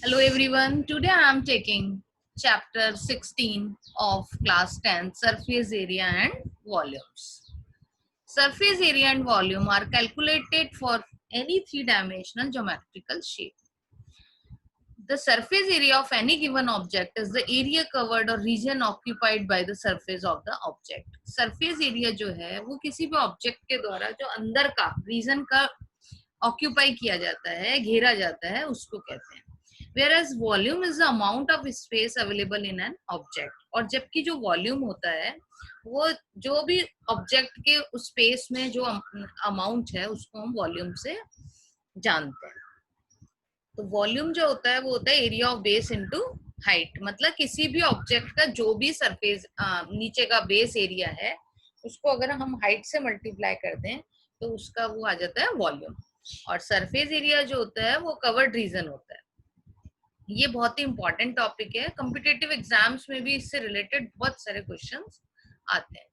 Hello everyone. Today I am taking chapter 16 of class 10, surface area and volumes. Surface area and volume are calculated for any three-dimensional geometrical shape. The surface area of any given object is the area covered or region occupied by the surface of the object. Surface area जो है वो किसी भी object के द्वारा जो अंदर का रीजन का ऑक्यूपाई किया जाता है, घेरा जाता है, उसको कहते हैं. Whereas volume is the amount of space available in an object. और जबकि जो वॉल्यूम होता है वो जो भी ऑब्जेक्ट के उस स्पेस में जो अमाउंट है उसको हम वॉल्यूम से जानते हैं. तो वॉल्यूम जो होता है वो होता है area of base into height. मतलब किसी भी ऑब्जेक्ट का जो भी सरफेस नीचे का बेस एरिया है उसको अगर हम हाइट से मल्टीप्लाई करते हैं तो उसका वो आ जाता है वॉल्यूम. और सरफेस एरिया जो होता है वो कवर्ड रीजन होता है. ये बहुत ही इंपॉर्टेंट टॉपिक है. कॉम्पिटिटिव एग्जाम्स में भी इससे रिलेटेड बहुत सारे क्वेश्चंस आते हैं.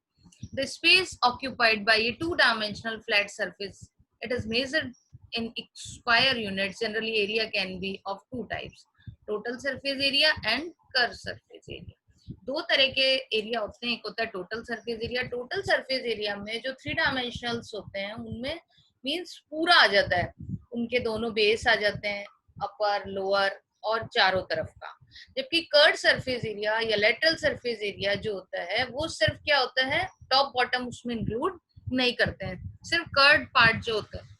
The space occupied by A two dimensional flat surface, it is measured in square units. Generally area can be of two types, total surface area and curved surface area. दो तरह के area होते हैं. एक होता है total surface area. Total surface area में जो थ्री डायमेंशनल्स होते हैं उनमें मींस पूरा आ जाता है, उनके दोनों बेस आ जाते हैं, अपर लोअर और चारों तरफ का. जबकि कर्व्ड सरफेस एरिया या लेटरल सरफेस एरिया जो होता है वो सिर्फ क्या होता है, टॉप बॉटम उसमें इंक्लूड नहीं करते हैं, सिर्फ कर्व्ड पार्ट जो होता है.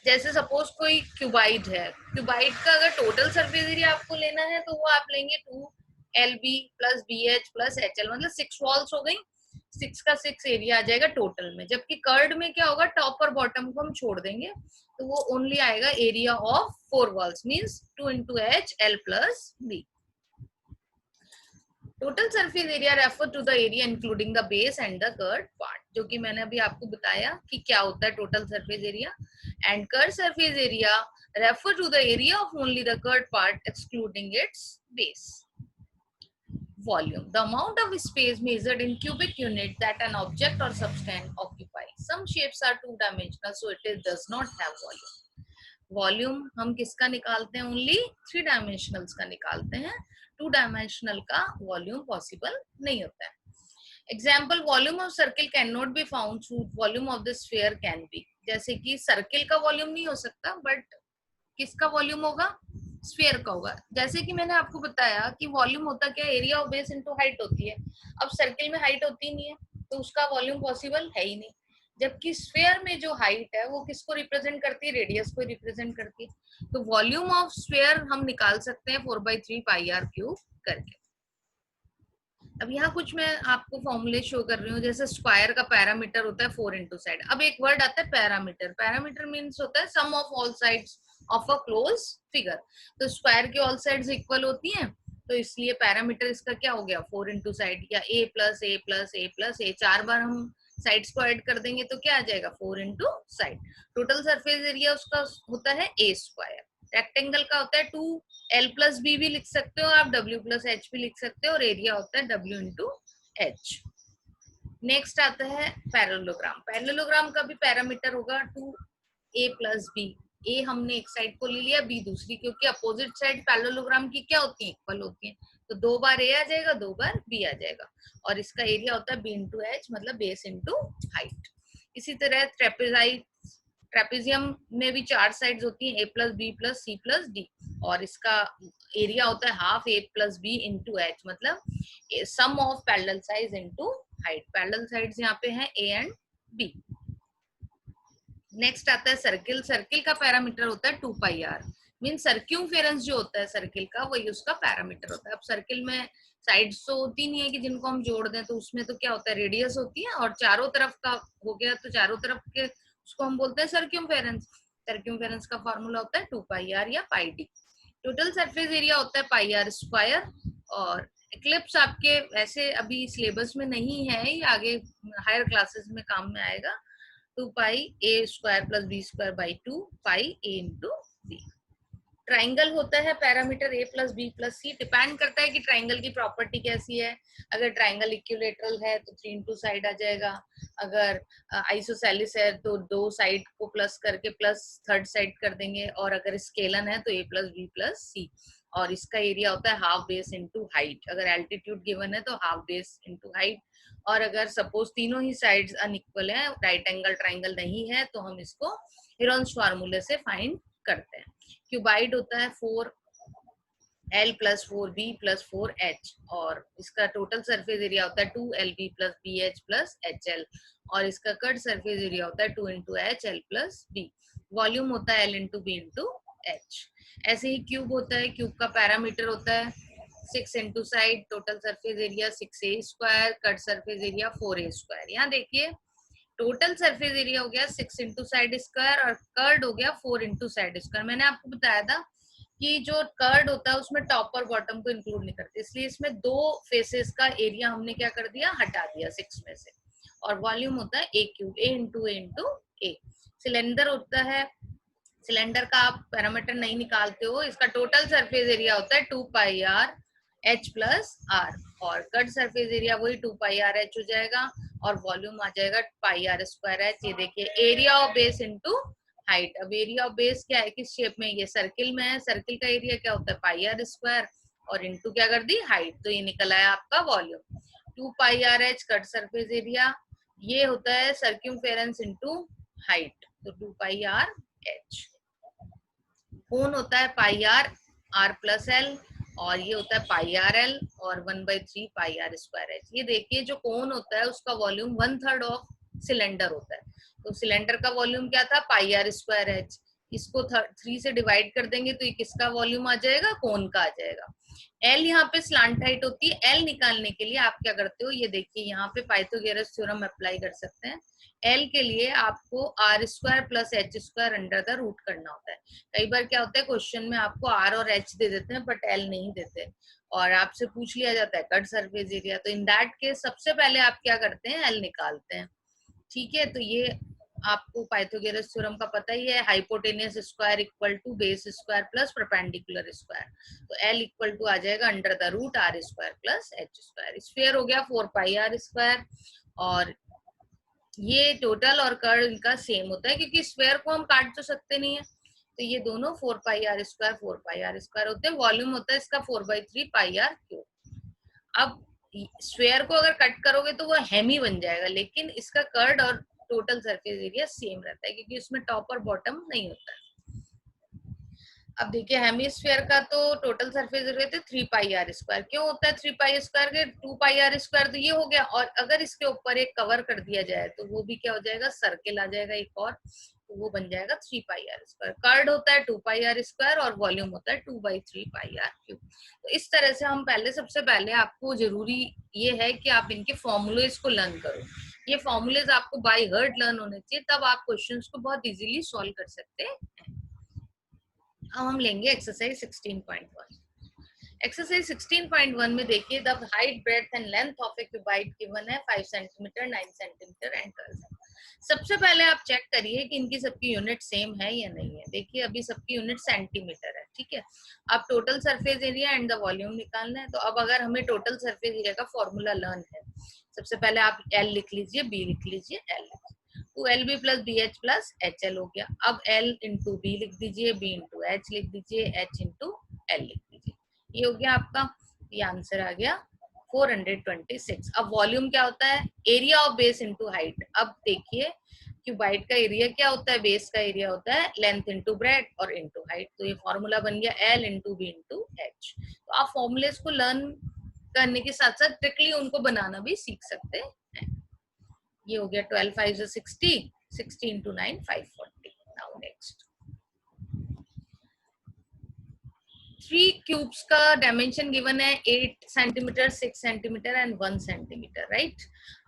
जैसे सपोज कोई क्यूबाइड है, क्यूबाइड का अगर टोटल सरफेस एरिया आपको लेना है तो वो आप लेंगे 2LB plus BH plus HL, मतलब 6 वॉल्स हो गई, 6 का 6 एरिया आ जाएगा टोटल में. जबकि कर्ड में क्या होगा, टॉप और बॉटम को हम छोड़ देंगे तो वो ओनली आएगा area of 4 walls, means 2 into H L plus B. Total surface area refer to the area including the base and the curve part, जो कि मैंने अभी आपको बताया कि क्या होता है total surface area. And curve surface area refer to the area of only the curve part excluding its base. Volume, the amount of space measured in cubic unit that an object or substance occupies. Some shapes are two dimensional, so it does not have volume. Volume हम किसका निकालते हैं, only three डायमेंशनल्स का निकालते हैं. Two dimensional का volume possible नहीं होता है. Example, volume of circle can not be found through volume of the sphere can be. जैसे कि सर्किल का वॉल्यूम नहीं हो सकता, बट किसका वॉल्यूम होगा, स्फीयर का होगा. जैसे कि मैंने आपको बताया कि वॉल्यूम होता क्या, area of base into height होती है. अब सर्किल में हाइट होती नहीं है तो उसका वॉल्यूम पॉसिबल है ही नहीं. जबकि स्फीयर में जो हाइट है वो किसको रिप्रेजेंट करती है, रेडियस को रिप्रेजेंट करती है. तो वॉल्यूम ऑफ स्फीयर हम निकाल सकते हैं 4/3 पाई आर क्यूब करके. अब यहाँ कुछ मैं आपको फॉर्मूले शो कर रही हूँ. जैसे स्क्वायर का पैरामीटर होता है 4 into साइड. अब एक वर्ड आता है पैरामीटर. पैरामीटर मीन्स होता है sum of all sides of a closed figure. तो स्क्वायर की ऑल साइड्स इक्वल होती हैं, तो इसलिए पैरामीटर इसका क्या हो गया, 4 into साइड, या a plus a plus a plus a. 4 बार हम साइड्स को ऐड कर देंगे तो क्या आ जाएगा, 4 into side. Total surface area उसका होता है a स्क्वायर. रेक्टेंगल का होता है 2L plus B भी लिख सकते हो आप, W plus H भी लिख सकते हो, और एरिया होता है W into H. नेक्स्ट आता है पैरेललोग्राम. पैरेललोग्राम का भी पैरामीटर होगा 2A plus B. ए हमने एक साइड को ले लिया, बी दूसरी, क्योंकि अपोजिट साइड पैरेललोग्राम की क्या होती है, इक्वल होती है. तो 2 बार ए आ जाएगा, 2 बार बी आ जाएगा. और इसका एरिया होता है बी इंटू एच, मतलब बेस इंटू हाइट. इसी तरह ट्रेपेजियम में भी 4 साइड्स होती हैं, a plus b plus c plus d. और इसका एरिया होता है half a plus b into h, मतलब sum of parallel sides into height. Parallel sides यहाँ पे हैं ए एंड बी. नेक्स्ट आता है सर्किल. सर्किल का पैरामीटर होता है 2 पाई आर. मीन सर्क्यूमफेरेंस जो होता है सर्किल का, वही उसका पैरामीटर होता है. अब सर्किल में साइड्स तो होती नहीं है कि जिनको हम जोड़ दें, तो उसमें तो क्या होता है, रेडियस होती है, और चारों तरफ का हो गया तो चारों तरफ के उसको हम बोलते हैं सर्क्यूमफेरेंस. सर्क्यूमफेरेंस का फॉर्मूला होता है 2 पाई आर या पाई डी. टोटल सरफेस एरिया होता है पाई आर स्क्वायर. और एक्लिप्स आपके वैसे अभी सिलेबस में नहीं है, ये आगे हायर क्लासेस में काम में आएगा. 2 पाई a square plus b square by 2 pi a into b. Triangle होता है parameter a plus b plus c. Depend करता है कि ट्राइंगल की प्रॉपर्टी कैसी है. अगर ट्राइंगल इक्विलेटरल है तो 3 into साइड आ जाएगा. अगर आइसोसेलिस है तो 2 साइड को प्लस करके प्लस थर्ड साइड कर देंगे. और अगर स्केलन है तो a plus b plus c. और इसका एरिया होता है हाफ बेस इनटू हाइट। अगर एल्टीट्यूड गिवन है तो हाफ बेस इनटू हाइट, और अगर सपोज तीनों ही साइड्स अनइक्वल है, राइट एंगल ट्राइंगल नहीं है, तो हम इसको हेरोन्स फार्मूले से फाइंड करते हैं। क्यूबाइड होता है 4L plus 4B plus 4H, और इसका टोटल सरफेस एरिया होता है 2LB plus BH plus HL, और इसका कट सरफेस एरिया होता है 2 into H L plus B. Volume होता है L into B into H. ऐसे ही क्यूब होता है, क्यूब का पैरामीटर होता है 6 into side, total surface area 6A square, cut surface area 4A square. यहाँ देखिए टोटल सरफेस एरिया हो गया 6 इंटू साइड स्क्वायर, और कर्ड हो गया 4 इंटू साइड स्क्वायर। मैंने आपको बताया था कि जो कर्ड होता है उसमें टॉप और बॉटम को इंक्लूड नहीं करते, इसलिए इसमें दो फेसेस का एरिया हमने क्या कर दिया, हटा दिया 6 में से। और वॉल्यूम होता है ए क्यूब, ए इंटू ए। सिलेंडर होता है, सिलेंडर का आप पैरामीटर नहीं निकालते हो, इसका टोटल सरफेस एरिया होता है 2 pi r H plus are, और कट सरफेस एरिया वही 2 पाई आर एच हो जाएगा, और वॉल्यूम आ जाएगा पाई आर स्क्वायर एच। ये देखिए area of base into height. अब एरिया ऑफ बेस क्या है, किस शेप में, ये सर्किल में है, सर्किल का एरिया क्या होता है पाई आर स्क्वायर, और इनटू क्या कर दी हाइट, तो ये निकल आया आपका volume 2 pi r h curved surface area, ये होता है सर्क्यूमफेरेंस इनटू हाइट, तो 2 पाई आर एच। कोण होता है pi are are plus L, और ये होता है पाई आर एल, और 1/3 पाई आर स्क्वायर एच। ये देखिए जो कोण होता है उसका वॉल्यूम 1/3 ऑफ सिलेंडर होता है, तो सिलेंडर का वॉल्यूम क्या था पाई आर स्क्वायर एच, इसको 3 से डिवाइड कर देंगे तो ये किसका वॉल्यूम आ जाएगा, कोण का आ जाएगा। एल यहाँ पे स्लांट हाइट होती है, एल निकालने के लिए आप क्या करते हो, ये देखिए यहाँ पे पाइथागोरस थ्योरम अप्लाई कर सकते हैं। एल के लिए आपको R square plus H square under the root करना होता है। कई बार क्या होता है क्वेश्चन में आपको आर और एच दे देते हैं बट एल नहीं देते, और आपसे पूछ लिया जाता है कट सरफेस एरिया, तो इन दैट केस सबसे पहले आप क्या करते हैं, एल निकालते हैं। ठीक है, तो ये आपको पाइथागोरस थ्योरम का पता ही है, hypotenuse square equal to base square plus perpendicular square, तो एल इक्वल टू आ जाएगा under the root R square plus H square. Sphere हो गया 4 पाई आर स्क्वायर, और ये टोटल और कर्ल इनका सेम होता है क्योंकि स्क्वायर को हम काट तो सकते नहीं है, तो ये दोनों 4 पाई आर स्क्वायर होते हैं। वॉल्यूम होता है इसका 4/3 पाई आर क्यूब। अब स्क्वायर को अगर कट करोगे तो वो हेमी बन जाएगा, लेकिन इसका कर्ड और टोटल सरफेस एरिया सेम रहता है क्योंकि उसमें टॉप और बॉटम नहीं होता है। अब देखिए हेमिस्फीयर का तो टोटल सरफेस एरिया तो 3 पाई आर स्क्वायर, क्यों होता है 3 पाई स्क्वायर के 2 पाई आर स्क्वायर, तो ये हो गया, और अगर इसके ऊपर एक कवर कर दिया जाए तो वो भी क्या हो जाएगा, सर्किल आ जाएगा एक और, तो वो बन जाएगा 3 पाई आर स्क्वायर। कर्ड होता है 2 पाई आर स्क्वायर, और वॉल्यूम होता है 2/3 पाई आर क्यूब। तो इस तरह से हम सबसे पहले आपको जरूरी ये है कि आप इनके फॉर्मूलेज को लर्न करो। ये फॉर्मूलेज आपको बाय हार्ट लर्न होने चाहिए, तब आप क्वेश्चंस को बहुत इजीली सॉल्व कर सकते हैं। अब हम लेंगे एक्सरसाइज 16.1। एक्सरसाइज 16.1 में देखिए the height breadth and length of A cuboid given है 5 सेंटीमीटर 9 सेंटीमीटर एंड 12 सेंटीमीटर। सबसे पहले आप चेक करिए कि इनकी सबकी यूनिट सेम है या नहीं है। देखिए अभी सबकी यूनिट सेंटीमीटर है, ठीक है। अब total surface area and the volume निकालना है, तो अब अगर हमें टोटल सरफेस एरिया का फॉर्मूला लर्न है, सबसे पहले आप एल लिख लीजिए, बी लिख लीजिए, एल लिख लीजिए। 2LB plus BH plus HL हो गया। अब L इंटू बी लिख दीजिए, B इंटू एच लिख दीजिए, H इंटू एल लिख दीजिए। ये हो गया आपका, ये आंसर आ गया 426। अब वॉल्यूम क्या होता है, area of base into height. अब देखिए क्यूबाइड का एरिया क्या होता है, बेस का एरिया होता है लेंथ इंटू ब्रेड और इंटू हाइट, तो ये फॉर्मूला बन गया L into B into H. तो आप फॉर्मूलेस को लर्न करने के साथ साथ ट्रिकली उनको बनाना भी सीख सकते हैं। ये हो गया 12 5 60, 60 into 9 540। नाउ नेक्स्ट 3 क्यूब्स का डायमेंशन गिवन है 8 centimetre 6 centimetre and 1 centimetre, right.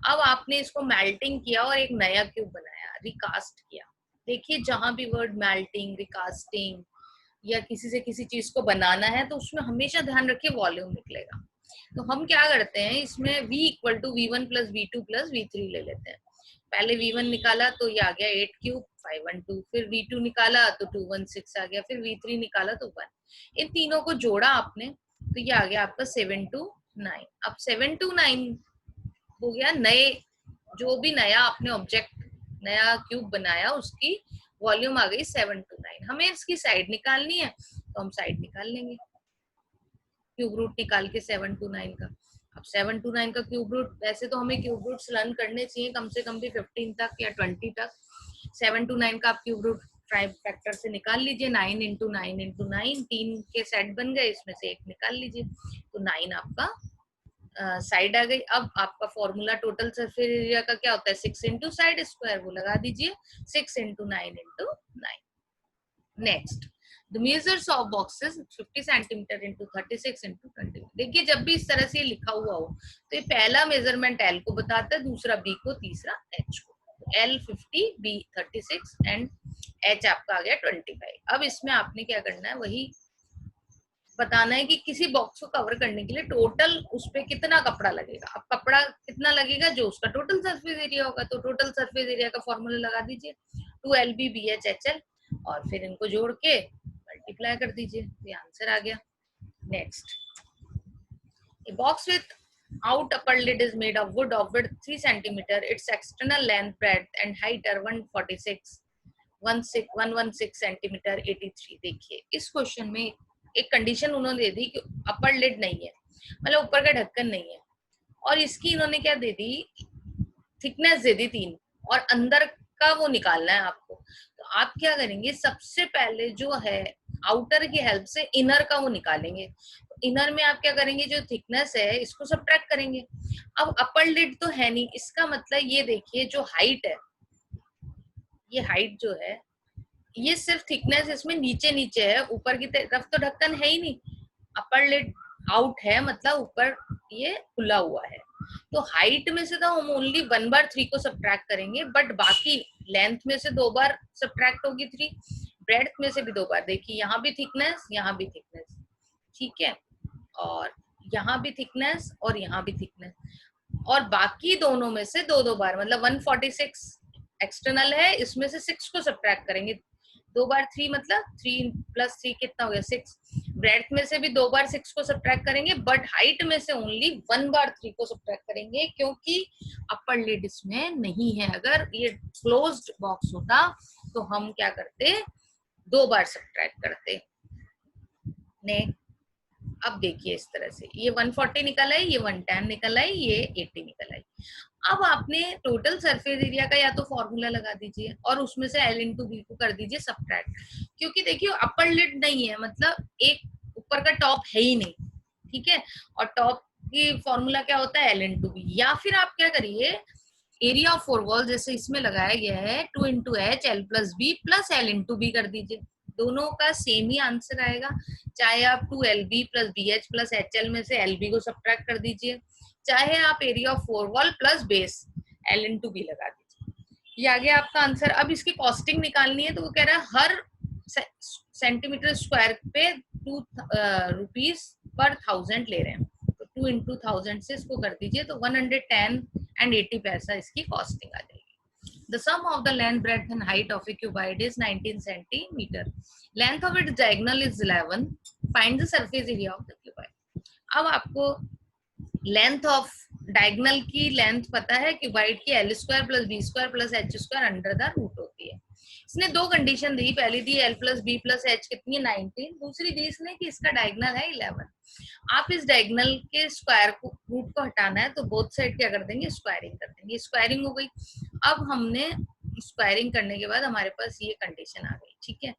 अब आपने इसको मेल्टिंग किया और एक नया क्यूब बनाया, रिकास्ट किया। देखिए जहां भी वर्ड मेल्टिंग, रिकास्टिंग या किसी से किसी चीज को बनाना है तो उसमें हमेशा ध्यान रखिए वॉल्यूम निकलेगा। तो हम क्या करते हैं इसमें v equal to v1 plus v2 plus v3 ले लेते हैं। पहले v1 निकाला तो ये आ गया 8 क्यूब 512, फिर v2 निकाला तो 216 आ गया, फिर v3 निकाला तो 1। इन तीनों को जोड़ा आपने तो ये आ गया आपका 729। अब 729 हो गया नए, जो भी नया आपने ऑब्जेक्ट नया क्यूब बनाया उसकी वॉल्यूम आ गई 729। हमें इसकी साइड निकालनी है तो हम साइड निकाल लेंगे। क्यूब रूट निकाल के 7 to 9 का। अब 7 to 9 का क्यूब रूट, वैसे तो हमें क्यूब रूट्स लर्न करने चाहिए कम से कम भी 15 तक या 20 तक। 7 to 9 का आप क्यूब रूट प्राइम फैक्टर से निकाल लीजिए। 9 into 9 into 9, 3 के सेट बन गए, इसमें से एक निकाल लीजिए, तो 9 आपका साइड आ गई। अब आपका फॉर्मूला टोटल सरफेस एरिया का क्या होता है, 6 इंटू साइड स्क्वायर, वो लगा दीजिए, 6 into 9 into 9। Next, the measures of boxes 50 centimetre into 36 into 20। देखिए जब भी इस तरह से लिखा हुआ हो तो ये पहला मेजरमेंट एल को बताता है, दूसरा बी को, तीसरा एच को। एल 50, बी 36 एंड एच आपका आ गया 25। अब इसमें आपने क्या करना है, वही बताना है कि किसी बॉक्स को कवर करने के लिए टोटल उस पे कितना कपड़ा लगेगा। अब कपड़ा कितना लगेगा, जो उसका टोटल सरफेस एरिया होगा, तो टोटल सरफेस एरिया का फॉर्मूला लगा दीजिए, 2LB BH HL, और फिर इनको जोड़ के मल्टीप्लाई कर दीजिए, ये आंसर आ गया। Next, a box with out upper lid is made of wood of width 3 centimeter, its external length, breadth and height are 116 centimetre 83। देखिए इस क्वेश्चन में एक कंडीशन उन्होंने दे दी कि अपर लिड नहीं है, मतलब ऊपर का ढक्कन नहीं है, और इसकी इन्होंने क्या दे दी, थिकनेस दे दी 3, और अंदर का वो निकालना है आपको। तो आप क्या करेंगे, सबसे पहले जो है आउटर की हेल्प से इनर का वो निकालेंगे। तो इनर में आप क्या करेंगे, जो थिकनेस है इसको सबट्रैक्ट करेंगे। अब अपर लिड तो है नहीं, इसका मतलब ये देखिए जो हाइट है, ये हाइट जो है, ये सिर्फ थिकनेस इसमें नीचे नीचे है, ऊपर की तरफ तो ढक्कन है ही नहीं। अपर लिड आउट है, मतलब ऊपर ये खुला हुआ है। तो हाइट में से तो हम ओनली 1/3 को सबट्रैक्ट करेंगे, बट बाकी लेंथ में से 2 बार सबट्रैक्ट होगी 3, ब्रेड्थ में से भी 2 बार। देखिए यहाँ भी थिकनेस, यहाँ भी थिकनेस, ठीक है, और यहाँ भी थिकनेस और यहाँ भी थिकनेस, और बाकी दोनों में से 2-2 बार, मतलब 146 एक्सटर्नल है, इसमें से 6 को सबट्रैक्ट करेंगे। 2 बार 3, मतलब 3 + 3 कितना हो गया, 6। ब्रेड्थ में से भी 2 बार 6 को सबट्रैक्ट करेंगे, बट हाइट में से ओनली 1/3 को सबट्रैक्ट करेंगे, क्योंकि अपर लिड इसमें नहीं है। अगर ये क्लोज्ड बॉक्स होता तो हम क्या करते, 2 बार सबट्रैक्ट करते। ने अब देखिए इस तरह से ये 140 निकल आई, ये 110 निकल आई, ये 80 निकल आई। अब आपने टोटल सरफेस एरिया का या तो फॉर्मूला लगा दीजिए और उसमें से L into B को कर दीजिए सबट्रैक्ट, क्योंकि देखिए अपर लिड नहीं है, मतलब एक ऊपर का टॉप है ही नहीं, ठीक है, और टॉप की फॉर्मूला क्या होता है, L into B। या फिर आप क्या करिए, एरिया ऑफ फोर वॉल जैसे इसमें लगाया गया है 2 into H L plus B plus L into B कर दीजिए, दोनों का सेम ही आंसर आएगा। चाहे आप 2LB plus BH plus HL में से LB को सबट्रैक्ट कर दीजिए, चाहे आप area of four wall plus base L into B लगा दीजिए, ये आ गया आपका आंसर। अब इसकी कॉस्टिंग निकालनी है, तो वो कह रहा है हर सेंटीमीटर स्क्वायर पे 2 रुपीज पर 1000 ले रहे हैं, तो 2 into 1000 से इसको कर दीजिए, तो 110 and 80 पैसा इसकी कॉस्टिंग आ जाएगी। The sum of the length, breadth and height of a cuboid is 19 centimeter. Length of its diagonal is 11. Find the surface area of the cuboid. अब आपको लेंथ ऑफ डायगोनल की लेंथ पता है, cuboid की L square plus B square plus H square under the root होती है। इसने 2 condition दी, पहली दी L plus B plus H कितनी है 19, दूसरी दी इसने कि इसका डायगोनल है 11। आप इस डायगोनल के स्क्वायर को, रूट को हटाना है, तो बोथ साइड क्या कर देंगे, स्क्वायरिंग कर देंगे, स्क्वायरिंग हो गई। अब हमने स्क्वायरिंग करने के बाद हमारे पास ये कंडीशन आ गई, ठीक है।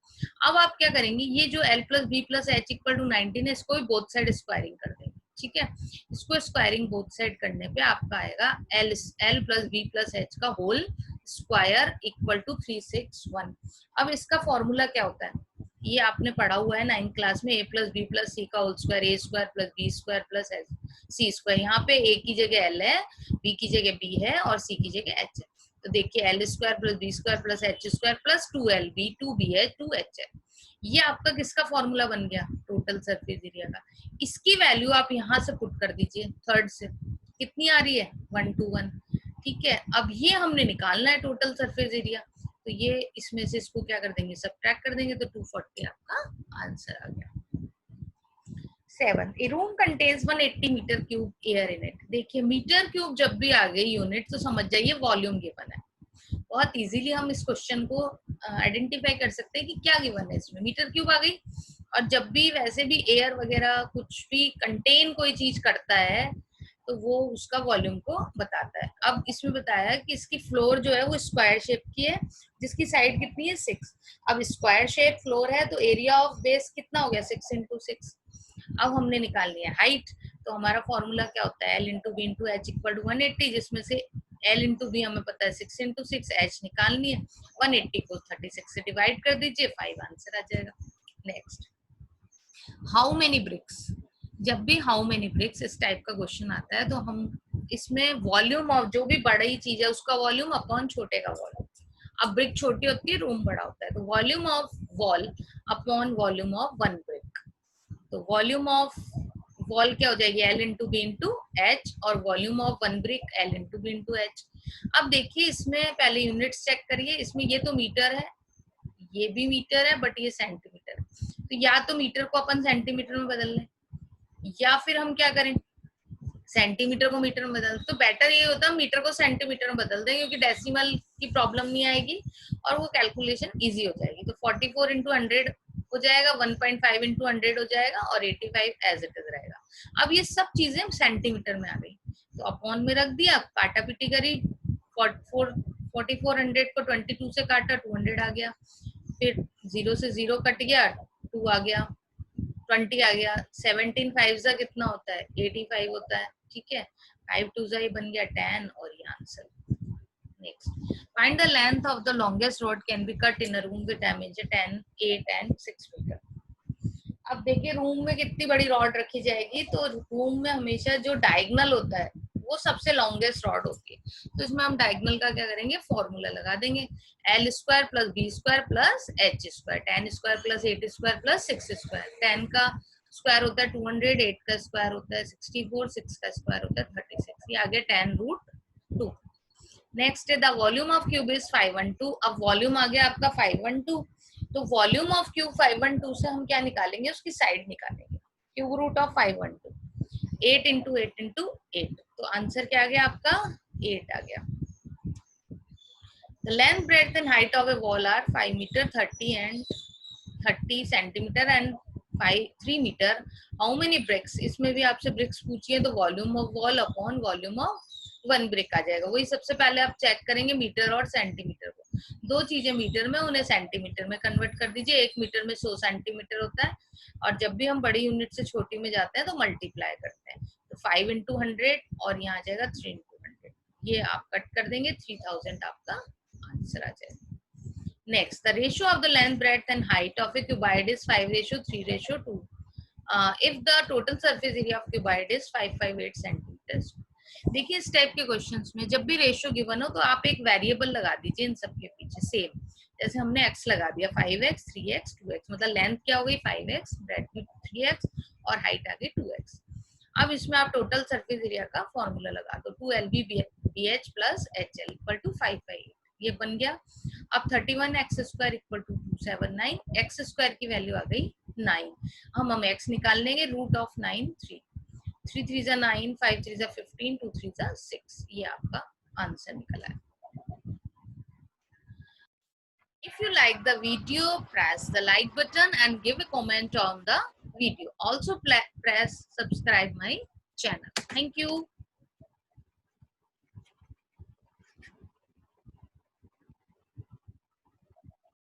अब आप क्या करेंगे, ये जो L plus B plus H equal to 19 है, इसको भी बोथ साइड स्क्वायरिंग कर देंगे, ठीक है। इसको स्क्वायरिंग बोथ साइड करने पे आपका आएगा L plus B plus H का होल स्क्वायर इक्वल टू 361। अब इसका फॉर्मूला क्या होता है, ये आपने पढ़ा हुआ है 9th क्लास में, A plus B plus C का whole square, A square plus B square plus C square. यहाँ पे A की जगह L है, B की जगह B है और C की जगह H है। तो देखिए L square plus B square plus H square plus 2LB 2BH 2H है। ये आपका किसका फॉर्मूला बन गया, टोटल सरफेस एरिया का। इसकी वैल्यू आप यहाँ से पुट कर दीजिए, थर्ड से कितनी आ रही है 121, ठीक है। अब ये हमने निकालना है टोटल सरफेस एरिया, तो ये इसमें से इसको क्या कर देंगे, सबट्रैक्ट कर देंगे, तो 240 आपका आंसर आ गया। 7, a room contains 180 metre cube air in it. देखिए मीटर क्यूब जब भी आ गई यूनिट, तो समझ जाइए वॉल्यूम गिवन है। बहुत इजीली हम इस क्वेश्चन को आइडेंटिफाई कर सकते हैं कि क्या गिवन है इसमें। मीटर क्यूब आ गई, और जब भी वैसे भी एयर वगैरह कुछ भी कंटेन कोई चीज करता है तो वो उसका वॉल्यूम को बताता है। अब इसमें बताया कि इसकी फ्लोर जो है वो स्क्वायर शेप की है, जिसकी साइड कितनी है 6। अब स्क्वायर शेप फ्लोर है तो एरिया ऑफ बेस कितना हो गया 6 इंटू 6। अब हमने निकालनी है हाइट, तो हमारा फॉर्मूला क्या होता है, L into B into H equal to 180, जिसमें से एल इंटू बी हमें पता है 6 इंटू 6, एच निकालनी है। 180 को 36 से डिवाइड कर दीजिए, 5 आंसर आ जाएगा। Next, how many bricks. जब भी हाउ मेनी ब्रिक्स इस टाइप का क्वेश्चन आता है तो हम इसमें वॉल्यूम ऑफ जो भी बड़ी चीज है उसका वॉल्यूम अपॉन छोटे का वॉल्यूम। अब ब्रिक छोटी होती है, रूम बड़ा होता है, तो volume of wall upon volume of one brick. तो वॉल्यूम ऑफ वॉल क्या हो जाएगी, L into B into H, और volume of one brick L into B into H. अब देखिए इसमें पहले यूनिट्स चेक करिए, इसमें ये तो मीटर है, ये भी मीटर है, बट ये सेंटीमीटर है। तो या तो मीटर को अपन सेंटीमीटर में बदल लें, या फिर हम क्या करें, सेंटीमीटर को मीटर में बदल। तो बेटर ये होता है मीटर को सेंटीमीटर में बदल दें, क्योंकि डेसिमल की प्रॉब्लम नहीं आएगी और वो कैलकुलेशन इजी हो जाएगी। तो 44 इंटू 100 हो जाएगा, 1.5 इंटू 100 हो जाएगा, और 85 एज इट इज रहेगा। अब ये सब चीजें सेंटीमीटर में आ गई, तो अपॉन में रख दिया, काटा पीटी करी, 4400 को 22 से काटा, 200 आ गया, फिर 0 से 0 कट गया, 2 आ गया, 20 आ गया, 17 5 जा कितना होता है 85 होता है, ठीक है। 5 2 जा बन गया 10, और ये answer. Next, find the length of the longest rod can be cut in a room with dimension 10 8 and 6 metre. अब देखिए रूम में कितनी बड़ी रॉड रखी जाएगी, तो रूम में हमेशा जो डायगनल होता है वो सबसे लॉन्गेस्ट रॉड होती है। तो इसमें हम डायगनल का क्या करेंगे, फॉर्मूला लगा देंगे, L square plus B square plus H square, 10 square plus 8 square plus 6 square. 10 का स्क्वायर होता है 200, 8 का स्क्वायर होता है 64, 6 का स्क्वायर होता है 36, ये आ गया 10 root 2। Next, the volume of cube is 512। अब वॉल्यूम आ गया आपका 512, तो वॉल्यूम ऑफ क्यूब 512 से हम क्या निकालेंगे, उसकी साइड निकालेंगे, cube root of 512, 8 into 8 into 8, तो आंसर क्या आ गया आपका 8 आ गया। The length, breadth and height of a wall are 5 meter, 30 and 30 centimeter and 3 meter. How many bricks? इसमें भी आपसे bricks पूछिए तो volume of wall upon volume of one brick आ जाएगा। वही सबसे पहले आप चेक करेंगे मीटर और सेंटीमीटर को, दो चीजें मीटर में, उन्हें सेंटीमीटर में कन्वर्ट कर दीजिए। 1 मीटर में 100 सेंटीमीटर होता है, और जब भी हम बड़ी यूनिट से छोटी में जाते हैं तो मल्टीप्लाई करते हैं, तो 5 इंटू 100 और यहाँ आ जाएगा 3 इंटू 100, ये आप कट कर देंगे, 3000 आपका आंसर आ जाएगा। Next, the ratio of the length, breadth and height of A cuboid is 5:3:2 if the total surface area of cuboid is 558 centimetre. देखिए इस टाइप के क्वेश्चंस में जब भी रेशियो गिवन हो तो आप एक वेरिएबल लगा दीजिए इन सब के पीछे, सेम जैसे हमने x लगा दिया, 5x 3x 2x, मतलब लेंथ क्या हो गई 5x, ब्रेड्थ 3x और हाइट आ गई 2x। अब इसमें आप टोटल सरफेस एरिया का फॉर्मूला लगा दो, 2lb bh plus hl equal to 558, ये बन गया। अब 31x square equal to 279, x square की वैल्यू आ गई 9, हम x निकाल लेंगे, रूट ऑफ 9 3, 3 3 जा 9, 5 3 जा 15, 2 3 जा 6, ये आपका आंसर निकला है। If you like the video, press the like button and give a comment on the video. Also press subscribe my channel. Thank you.